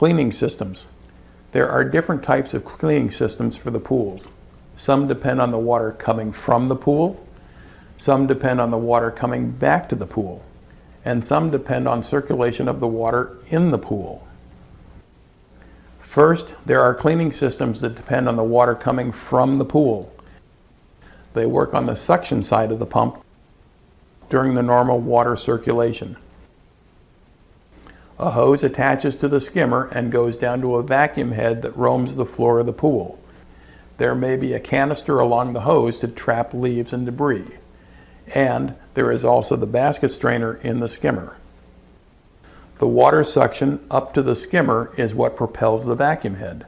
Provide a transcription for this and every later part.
Cleaning systems. There are different types of cleaning systems for the pools. Some depend on the water coming from the pool, some depend on the water coming back to the pool, and some depend on circulation of the water in the pool. First, there are cleaning systems that depend on the water coming from the pool. They work on the suction side of the pump during the normal water circulation. A hose attaches to the skimmer and goes down to a vacuum head that roams the floor of the pool. There may be a canister along the hose to trap leaves and debris. And there is also the basket strainer in the skimmer. The water suction up to the skimmer is what propels the vacuum head.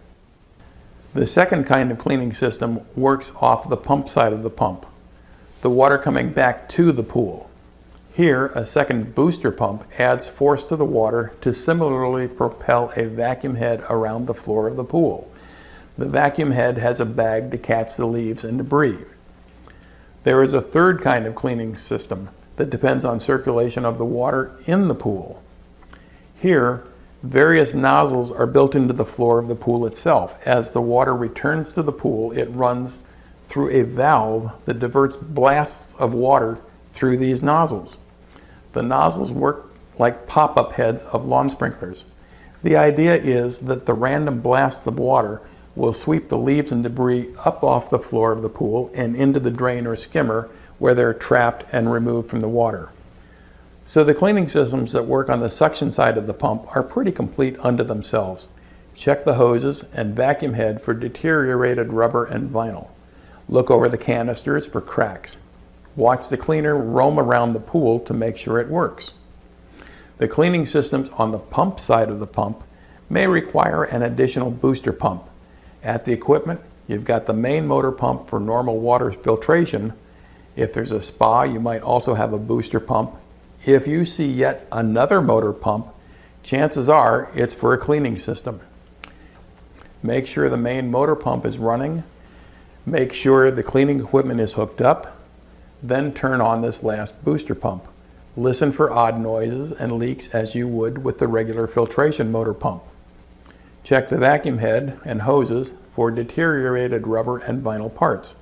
The second kind of cleaning system works off the pump side of the pump, the water coming back to the pool. Here, a second booster pump adds force to the water to similarly propel a vacuum head around the floor of the pool. The vacuum head has a bag to catch the leaves and debris. There is a third kind of cleaning system that depends on circulation of the water in the pool. Here, various nozzles are built into the floor of the pool itself. As the water returns to the pool, it runs through a valve that diverts blasts of water through these nozzles. The nozzles work like pop-up heads of lawn sprinklers. The idea is that the random blasts of water will sweep the leaves and debris up off the floor of the pool and into the drain or skimmer where they're trapped and removed from the water. So the cleaning systems that work on the suction side of the pump are pretty complete unto themselves. Check the hoses and vacuum head for deteriorated rubber and vinyl. Look over the canisters for cracks. Watch the cleaner roam around the pool to make sure it works. The cleaning systems on the pump side of the pump may require an additional booster pump. At the equipment, you've got the main motor pump for normal water filtration. If there's a spa, you might also have a booster pump. If you see yet another motor pump, chances are it's for a cleaning system. Make sure the main motor pump is running. Make sure the cleaning equipment is hooked up. Then turn on this last booster pump. Listen for odd noises and leaks as you would with the regular filtration motor pump. Check the vacuum head and hoses for deteriorated rubber and vinyl parts.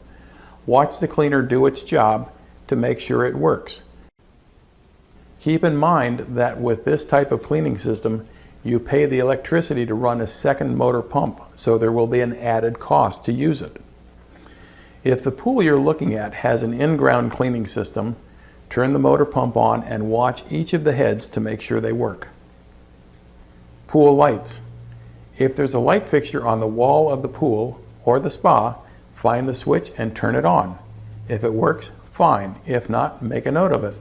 Watch the cleaner do its job to make sure it works. Keep in mind that with this type of cleaning system, you pay the electricity to run a second motor pump, so there will be an added cost to use it. If the pool you're looking at has an in-ground cleaning system, turn the motor pump on and watch each of the heads to make sure they work. Pool lights. If there's a light fixture on the wall of the pool or the spa, find the switch and turn it on. If it works, fine. If not, make a note of it.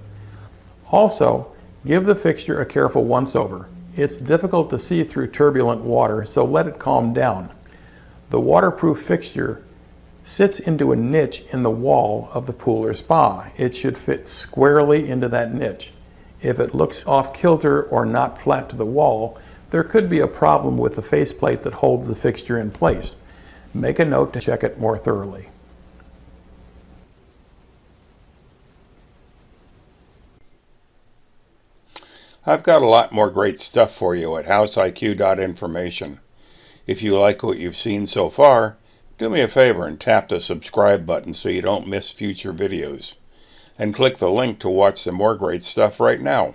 Also, give the fixture a careful once-over. It's difficult to see through turbulent water, so let it calm down. The waterproof fixture sits into a niche in the wall of the pool or spa. It should fit squarely into that niche. If it looks off kilter or not flat to the wall, there could be a problem with the faceplate that holds the fixture in place. Make a note to check it more thoroughly. I've got a lot more great stuff for you at houseiq.information. If you like what you've seen so far, do me a favor and tap the subscribe button so you don't miss future videos. And click the link to watch some more great stuff right now.